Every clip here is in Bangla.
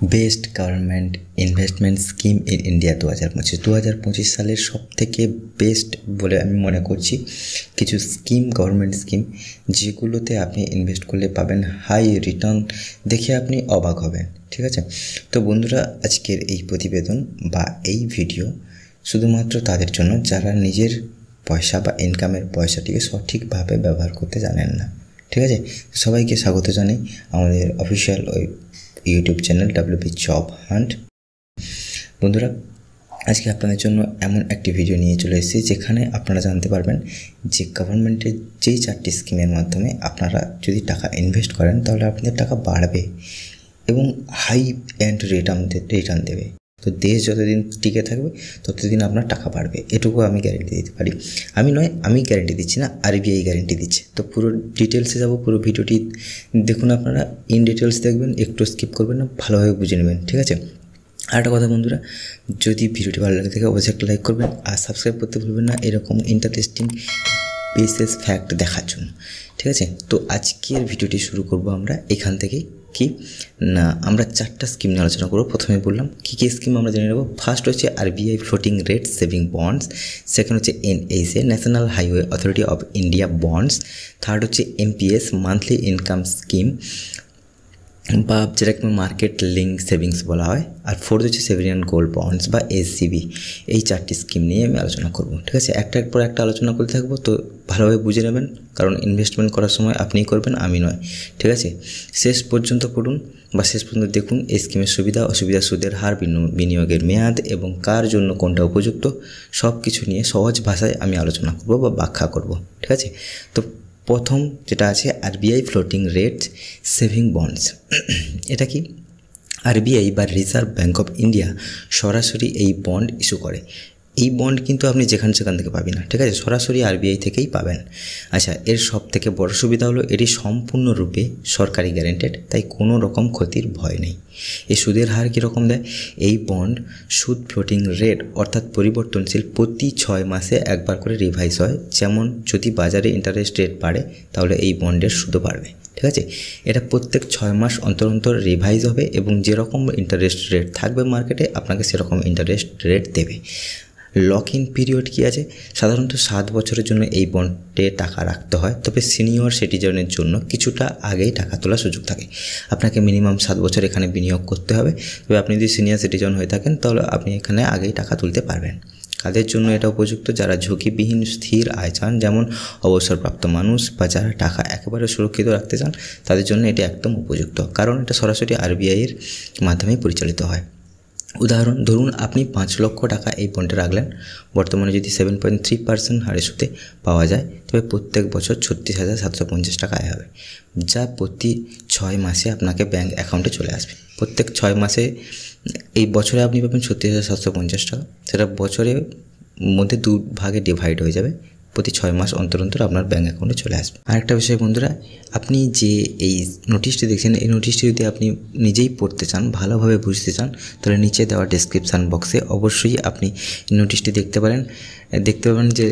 Best government investment scheme in India 2025 সালের সবথেকে বেস্ট বলে আমি মনে করছি কিছু গভর্নমেন্ট স্কিম যেগুলোতে আপনি ইনভেস্ট করলে পাবেন হাই রিটার্ন। দেখে আপনি অবাক হবেন। ঠিক আছে, তো বন্ধুরা, আজকের এই প্রতিবেদন বা এই ভিডিও শুধুমাত্র তাদের জন্য যারা নিজের পয়সা বা ইনকামের পয়সাটিকে সঠিকভাবে ব্যবহার করতে জানেন না। ঠিক আছে, সবাইকে স্বাগত জানাই আমাদের official YouTube channel WP job hunt. বন্ধুরা, আজকে আপনাদের জন্য এমন একটি ভিডিও নিয়ে চলে এসেছি যেখানে আপনারা জানতে পারবেন যে গভর্নমেন্টের যেই 4টি স্কিমের মাধ্যমে আপনারা যদি টাকা ইনভেস্ট করেন তাহলে আপনাদের টাকা বাড়বে এবং হাই এন্ড রিটার্ন দেবে। তো দেশ যতদিন টিকে থাকবে ততদিন আপনার টাকা বাড়বে, এটুকু আমি গ্যারেন্টি দিতে পারি। আমি গ্যারেন্টি দিচ্ছি না, RBI গ্যারেন্টি দিচ্ছে। তো পুরো ডিটেলসে যাব, পুরো ভিডিওটি দেখুন। আপনারা ইন ডিটেলস দেখবেন, একটু স্কিপ করবেন না, ভালোভাবে বুঝে নেবেন। ঠিক আছে, আরেকটা কথা বন্ধুরা, যদি ভিডিওটি ভালো লাগে থাকে অবশ্যই একটা লাইক করবেন আর সাবস্ক্রাইব করতে ভুলবেন না এরকম ইন্টারেস্টিং বিশেষ ফ্যাক্ট দেখার জন্য। ঠিক আছে, তো আজকের ভিডিওটি শুরু করব আমরা এখান থেকেই। আমরা 4টা স্কিম নিয়ে আলোচনা করবো। প্রথমে বললাম কী স্কিম আমরা জেনে নেব। ফার্স্ট হচ্ছে RBI floating rate saving bonds, second হচ্ছে NHA national highway authority of India bonds, third হচ্ছে MPS মান্থলি ইনকাম স্কিম বা যেটাকে মার্কেট লিঙ্ক সেভিংস বলা হয়, আর ফোর্থ হচ্ছে সেভেরিয়ান গোল্ড বন্ডস বা SCB। এই 4টি স্কিম নিয়ে আমি আলোচনা করব। ঠিক আছে, একটার পর একটা আলোচনা করতে থাকবো, তো ভালোভাবে বুঝে নেবেন, কারণ ইনভেস্টমেন্ট করার সময় আপনিই করবেন, আমি নয়। ঠিক আছে, শেষ পর্যন্ত পড়ুন বা শেষ পর্যন্ত দেখুন এই স্কিমের সুবিধা অসুবিধা, সুদের হার, বিনিয়োগের মেয়াদ এবং কার জন্য কোনটা উপযুক্ত, সব কিছু নিয়ে সহজ ভাষায় আমি আলোচনা করব বা ব্যাখ্যা করব। ঠিক আছে, তো প্রথম যেটা আছে RBI floating rate saving bonds. এটা কি? RBI বা রিজার্ভ ব্যাঙ্ক অফ ইন্ডিয়া সরাসরি এই বন্ড ইস্যু করে। এই বন্ড কিন্তু আপনি যেখান থেকে পাবেন না। ঠিক আছে, সরাসরি RBI থেকেই পাবেন। আচ্ছা, এর সব থেকে বড় সুবিধা হলো এটি সম্পূর্ণরূপে সরকারি গ্যারেন্টেড, তাই কোনো রকম ক্ষতির ভয় নেই। এই সুদের হার কীরকম দেয়? এই বন্ড সুদ ফ্লোটিং রেট অর্থাৎ পরিবর্তনশীল, প্রতি 6 মাসে একবার করে রিভাইজ হয়। যেমন যদি বাজারে ইন্টারেস্ট রেট বাড়ে তাহলে এই বন্ডের সুদও বাড়বে। ঠিক আছে, এটা প্রত্যেক 6 মাস অন্তর রিভাইজ হবে এবং যেরকম ইন্টারেস্ট রেট থাকবে মার্কেটে আপনাকে সেরকম ইন্টারেস্ট রেট দেবে। লক ইন পিরিয়ড কী আছে? সাধারণত 7 বছরের জন্য এই বন্ডে টাকা রাখতে হয়, তবে সিনিয়র সিটিজেনের জন্য কিছুটা আগেই টাকা তোলার সুযোগ থাকে। আপনাকে মিনিমাম 7 বছর এখানে বিনিয়োগ করতে হবে, তবে আপনি যদি সিনিয়র সিটিজেন হয়ে থাকেন তাহলে আপনি এখানে আগেই টাকা তুলতে পারবেন। কাদের জন্য এটা উপযুক্ত? যারা ঝুঁকিবিহীন স্থির আয় চান, যেমন অবসরপ্রাপ্ত মানুষ বা যারা টাকা একেবারে সুরক্ষিত রাখতে চান, তাদের জন্য এটা একদম উপযুক্ত, কারণ এটা সরাসরি RBI-এর মাধ্যমেই পরিচালিত হয়। উদাহরণ ধরুন, আপনি 5 লক্ষ টাকা এই বন্ডে রাখলেন। বর্তমানে যদি 7.3% হারে সুদে পাওয়া যায় তবে প্রত্যেক বছর 36,750 টাকা আয় হবে, যা প্রতি 6 মাসে আপনাকে ব্যাঙ্ক অ্যাকাউন্টে চলে আসবে। প্রত্যেক 6 মাসে এই বছরে আপনি পাবেন 36,750 টাকা, সেটা বছরের মধ্যে 2 ভাগে ডিভাইড হয়ে যাবে, প্রতি 6 মাস অন্তর আপনার ব্যাঙ্ক অ্যাকাউন্টে চলে আসবে। আরেকটা বিষয় বন্ধুরা, আপনি যে এই নোটিশটি দেখছেন, এই নোটিশটি যদি আপনি নিজেই পড়তে চান, ভালোভাবে বুঝতে চান, তাহলে নিচে দেওয়া ডেসক্রিপশান বক্সে অবশ্যই আপনি নোটিশটি দেখতে পাবেন যে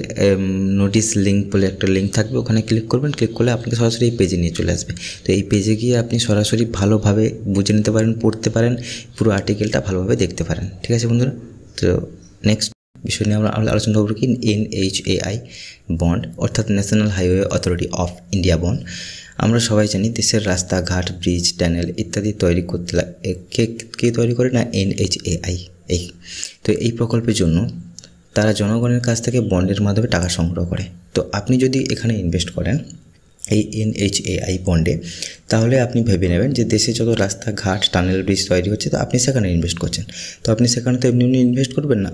নোটিশ লিঙ্ক বলে একটা লিঙ্ক থাকবে, ওখানে ক্লিক করবেন। ক্লিক করলে আপনাকে সরাসরি এই পেজে নিয়ে চলে আসবে। তো এই পেজে গিয়ে আপনি সরাসরি ভালোভাবে বুঝে নিতে পারেন, পড়তে পারেন, পুরো আর্টিকেলটা ভালোভাবে দেখতে পারেন। ঠিক আছে বন্ধুরা, তো নেক্সট বিষয় নিয়ে আমরা আলোচনা করব কি NHAI বন্ড অর্থাৎ national highway authority of India bond. আমরা সবাই জানি দেশের রাস্তাঘাট, ব্রিজ, টানেল ইত্যাদি তৈরি করতে কে তৈরি করে না? NHAI। তো এই প্রকল্পের জন্য তারা জনগণের কাছ থেকে বন্ডের মাধ্যমে টাকা সংগ্রহ করে। তো আপনি যদি এখানে ইনভেস্ট করেন এই NHAI বন্ডে, তাহলে আপনি ভেবে নেবেন যে দেশে যত রাস্তাঘাট, টানেল, ব্রিজ তৈরি হচ্ছে, তো আপনি সেখানে ইনভেস্ট করছেন। তো আপনি সেখানে তো এমনি ইনভেস্ট করবেন না,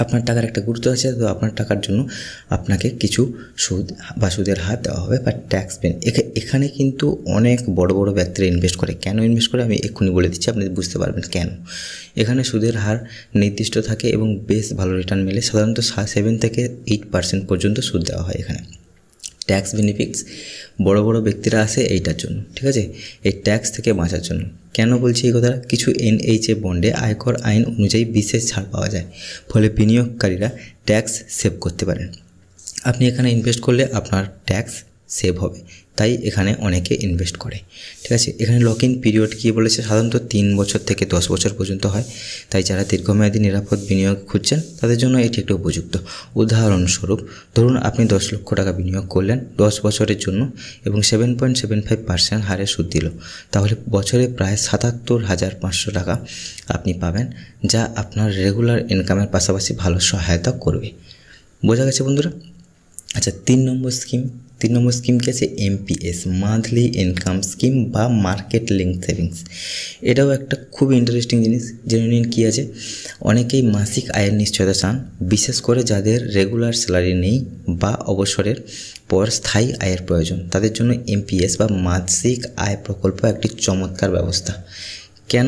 আপনার টাকার একটা গুরুত্ব আছে। তো আপনার টাকার জন্য আপনাকে কিছু সুদ বা সুদের হার দেওয়া হবে বা ট্যাক্স পেন। এখানে কিন্তু অনেক বড় বড় ব্যক্তিরা ইনভেস্ট করে। কেন ইনভেস্ট করে আমি এক্ষুনি বলে দিচ্ছি, আপনি বুঝতে পারবেন কেন। এখানে সুদের হার নির্দিষ্ট থাকে এবং বেশ ভালো রিটার্ন মেলে। সাধারণত 7 থেকে 8% পর্যন্ত সুদ দেওয়া হয় এখানে। ট্যাক্স বেনিফিটস বড় বড় ব্যক্তিরা আসে এইটার জন্য। ঠিক আছে, এই ট্যাক্স থেকে বাঁচার জন্য। কেন বলছি এই কথাটা? কিছু NHA বন্ডে আয়কর আইন অনুযায়ী বিশেষ ছাড় পাওয়া যায়, ফলে বিনিয়োগকারীরা ট্যাক্স সেভ করতে পারেন। আপনি এখানে ইনভেস্ট করলে আপনার ট্যাক্স সেভ হবে। তাই এখানে অনেকে ইনভেস্ট করে। ঠিক আছে, এখানে লক ইন পিরিয়ড কী বলেছে, সাধারণত 3 বছর থেকে 10 বছর পর্যন্ত হয়। তাই যারা দীর্ঘমেয়াদী নিরাপদ বিনিয়োগ খুঁজছেন তাদের জন্য এটি একটু উপযুক্ত। উদাহরণস্বরূপ ধরুন আপনি 10 লক্ষ টাকা বিনিয়োগ করলেন 10 বছরের জন্য এবং 7.75% হারে সুদ দিল, তাহলে বছরে প্রায় 77,500 টাকা আপনি পাবেন, যা আপনার রেগুলার ইনকামের পাশাপাশি ভালো সহায়তা করবে। বোঝা গেছে বন্ধুরা? আচ্ছা, 3 নম্বর স্কিম কি আছে, MPS, মান্থলি ইনকাম স্কিম বা মার্কেট লিঙ্ক সেভিংস। এটাও একটা খুব ইন্টারেস্টিং জিনিস। জেনে নিন কী আছে। অনেকেই মাসিক আয়ের নিশ্চয়তা চান, বিশেষ করে যাদের রেগুলার স্যালারি নেই বা অবসরের পর স্থায়ী আয়ের প্রয়োজন। তাদের জন্য MPS বা মাসিক আয় প্রকল্প একটি চমৎকার ব্যবস্থা। কেন,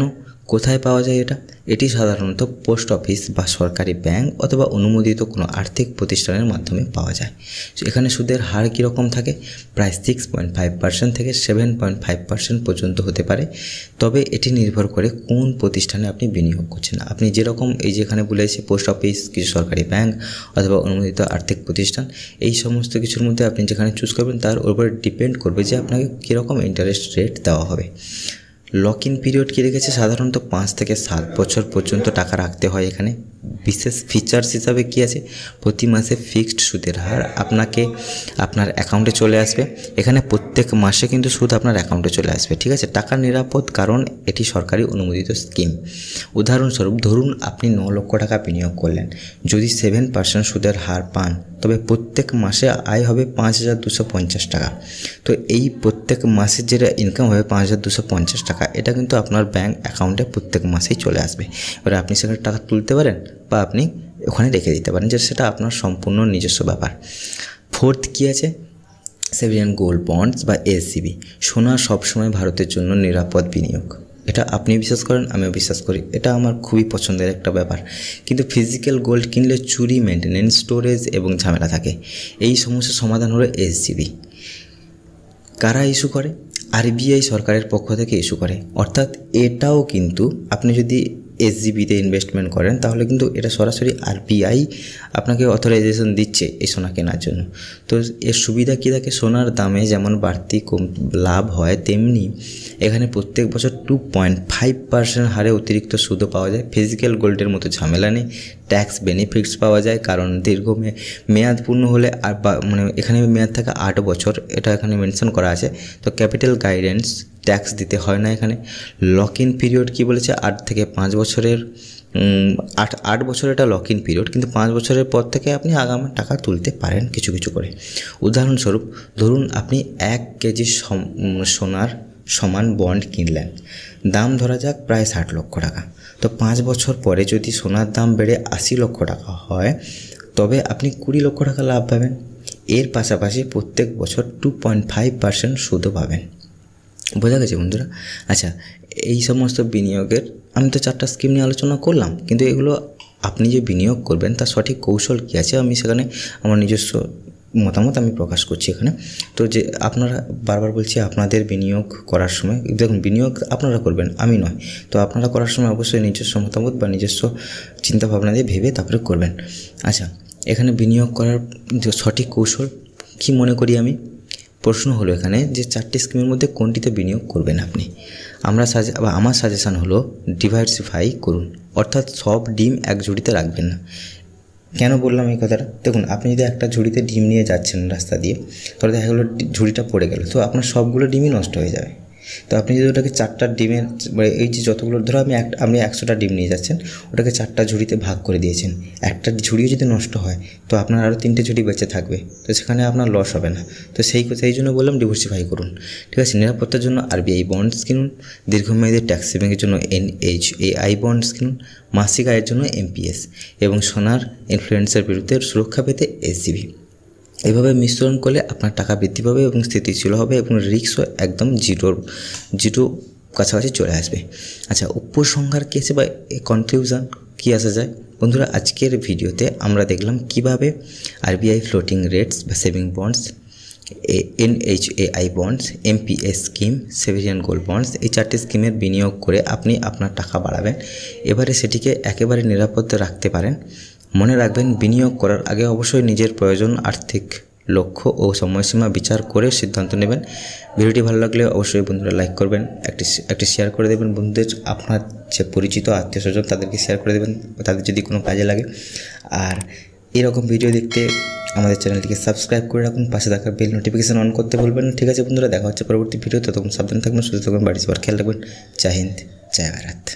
কোথায় পাওয়া যায় এটা? এটি সাধারণত পোস্ট অফিস বা সরকারি ব্যাংক অথবা অনুমোদিত কোনো আর্থিক প্রতিষ্ঠানের মাধ্যমে পাওয়া যায়। এখানে সুদের হার কীরকম থাকে? প্রায় 6.5% থেকে 7.5% পর্যন্ত হতে পারে। তবে এটি নির্ভর করে কোন প্রতিষ্ঠানে আপনি বিনিয়োগ করছেন। আপনি যেরকম এই যেখানে বলেছে পোস্ট অফিস, কিছু সরকারি ব্যাংক অথবা অনুমোদিত আর্থিক প্রতিষ্ঠান, এই সমস্ত কিছুর মধ্যে আপনি যেখানে চুজ করবেন তার উপরে ডিপেন্ড করবে যে আপনাকে কীরকম ইন্টারেস্ট রেট দেওয়া হবে। লক ইন পিরিয়ড কী রেখেছে, সাধারণত 5 থেকে 7 বছর পর্যন্ত টাকা রাখতে হয়। এখানে বিশেষ ফিচার্স হিসাবে কী আছে, প্রতি মাসে ফিক্সড সুদের হার আপনাকে আপনার অ্যাকাউন্টে চলে আসবে। এখানে প্রত্যেক মাসে কিন্তু সুদ আপনার অ্যাকাউন্টে চলে আসবে। ঠিক আছে, টাকা নিরাপদ কারণ এটি সরকারি অনুমোদিত স্কিম। উদাহরণস্বরূপ ধরুন আপনি 9 লক্ষ টাকা বিনিয়োগ করলেন, যদি 7% সুদের হার পান তবে প্রত্যেক মাসে আয় হবে 5,250 টাকা। তো এই প্রত্যেক মাসের যেটা ইনকাম হবে 5,250 টাকা, এটা কিন্তু আপনার ব্যাঙ্ক অ্যাকাউন্টে প্রত্যেক মাসেই চলে আসবে। এবারে আপনি সেখানে টাকা তুলতে পারেন বা আপনি ওখানে রেখে দিতে পারেন, যে সেটা আপনার সম্পূর্ণ নিজস্ব ব্যাপার। ফোর্থ কী আছে, সভরিয়ান গোল্ড বন্ডস বা SGB। সোনা সবসময় ভারতের জন্য নিরাপদ বিনিয়োগ। এটা আপনি বিশ্বাস করেন, আমিও বিশ্বাস করি, এটা আমার খুবই পছন্দের একটা ব্যাপার। কিন্তু ফিজিক্যাল গোল্ড কিনলে চুরি, মেনটেনেন্স, স্টোরেজ এবং ঝামেলা থাকে। এই সমস্যার সমাধান হলো SGB। কারা ইস্যু করে? RBI সরকারের পক্ষ থেকে ইস্যু করে। অর্থাৎ এটাও কিন্তু আপনি যদি SGBতে ইনভেস্টমেন্ট করেন তাহলে কিন্তু এটা সরাসরি RBI আপনাকে অথরাইজেশন দিচ্ছে এই সোনা কেনার জন্য। তো এর সুবিধা কী থাকে, সোনার দামে যেমন বাড়তি কম লাভ হয়, তেমনি এখানে প্রত্যেক বছর 2.5% হারে অতিরিক্ত সুদও পাওয়া যায়। ফিজিক্যাল গোল্ডের মতো ঝামেলা নেই। ট্যাক্স বেনিফিটস পাওয়া যায়, কারণ দীর্ঘ মেয়াদ পূর্ণ হলে আর মানে এখানে মেয়াদ থাকে 8 বছর, এটা এখানে মেনশন করা আছে। তো ক্যাপিটাল গাইডেন্স ট্যাক্স দিতে হয় না এখানে। লক ইন পিরিয়ড কী বলেছে, 8 থেকে 5 বছরের 8 বছরের এটা লক ইন পিরিয়ড, কিন্তু 5 বছরের পর থেকে আপনি আগামী টাকা তুলতে পারেন কিছু কিছু করে। উদাহরণস্বরূপ ধরুন আপনি 1 কেজি সোনার সমান বন্ড কিনলেন, দাম ধরা যাক প্রায় 60 লক্ষ টাকা। তো 5 বছর পরে যদি সোনার দাম বেড়ে 80 লক্ষ টাকা হয় তবে আপনি 20 লক্ষ টাকা লাভ পাবেন। এর পাশাপাশি প্রত্যেক বছর 2.5% সুদও পাবেন। বোঝা গেছে বন্ধুরা? আচ্ছা, এই সমস্ত বিনিয়োগের আমি তো 4টা স্কিম নিয়ে আলোচনা করলাম, কিন্তু এগুলো আপনি যে বিনিয়োগ করবেন তার সঠিক কৌশল কী আছে আমি সেখানে আমার নিজস্ব মতামত আমি প্রকাশ করছি এখানে। তো যে আপনারা বারবার বলছি আপনাদের বিনিয়োগ করার সময় দেখুন, বিনিয়োগ আপনারা করবেন, আমি নয়। তো আপনারা করার সময় অবশ্যই নিজস্ব মতামত বা নিজস্ব চিন্তাভাবনা দিয়ে ভেবে তারপরে করবেন। আচ্ছা, এখানে বিনিয়োগ করার যে সঠিক কৌশল কী মনে করি আমি, প্রশ্ন হলো এখানে যে 4টি স্কিমের মধ্যে কোনটিতে বিনিয়োগ করবেন আপনি। আমার সাজেশান হলো ডিভার্সিফাই করুন, অর্থাৎ সব ডিম এক ঝুড়িতে রাখবেন না। কেন বললাম এই কথাটা, দেখুন আপনি যদি একটা ঝুড়িতে ডিম নিয়ে যাচ্ছেন রাস্তা দিয়ে, তাহলে দেখা গেলো ঝুড়িটা পড়ে গেল, তো আপনার সবগুলো ডিমই নষ্ট হয়ে যাবে। তো আপনি যদি ওটাকে 4টা ডিমের এই যে যতগুলো ধরো আপনি 100টা ডিম নিয়ে যাচ্ছেন, ওটাকে 4টা ঝুড়িতে ভাগ করে দিয়েছেন। একটা ঝুড়িও যদি নষ্ট হয় তো আপনার আরও 3টে ঝুড়ি বেঁচে থাকবে, তো সেখানে আপনার লস হবে না। তো সেই জন্য বললাম ডিভার্সিফাই করুন। ঠিক আছে, নিরাপত্তার জন্য RBI বন্ডস কিনুন, দীর্ঘমেয়াদী ট্যাক্স সেভিংয়ের জন্য NHAI বন্ডস কিনুন, মাসিক আয়ের জন্য MPS এবং সোনার ইনফ্লুয়েন্সের বিরুদ্ধে সুরক্ষা পেতে SGB। এইভাবে মিশ্রণ করলে আপনার টাকা বৃদ্ধি পাবে এবং স্থিতিশীল হবে এবং রিস্কও একদম জিরো কাছাকাছি চলে আসবে। আচ্ছা, উপসংহার কী আছে বা কনক্লুশন কী আসা যায় বন্ধুরা? আজকের ভিডিওতে আমরা দেখলাম কিভাবে RBI ফ্লোটিং রেটস বা saving bonds, NHAI bonds, MPS scheme, sovereign gold bonds, এই 4টি স্কিমের বিনিয়োগ করে আপনি আপনার টাকা বাড়াবেন। এবারে সেটিকে একেবারে নিরাপদ রাখতে পারেন। মনে রাখবেন, বিনিয়োগ করার আগে অবশ্যই নিজের প্রয়োজন, আর্থিক লক্ষ্য ও সময়সীমা বিচার করে সিদ্ধান্ত নেবেন। ভিডিওটি ভালো লাগলে অবশ্যই বন্ধুরা লাইক করবেন, একটি শেয়ার করে দেবেন বন্ধুদের, আপনার যে পরিচিত আত্মীয় স্বজন তাদেরকে শেয়ার করে দেবেন, তাদের যদি কোনো কাজে লাগে। আর এরকম ভিডিও দেখতে আমাদের চ্যানেলটিকে সাবস্ক্রাইব করে রাখুন, পাশে থাকা বেল নোটিফিকেশান অন করতে বলবেন। ঠিক আছে বন্ধুরা, দেখা হচ্ছে পরবর্তী ভিডিও। ততক্ষণ সাবধানে থাকবেন, সুস্থ থাকবেন, বাড়ি সবার খেয়াল রাখবেন। জয় হিন্দ, জয় ভারত।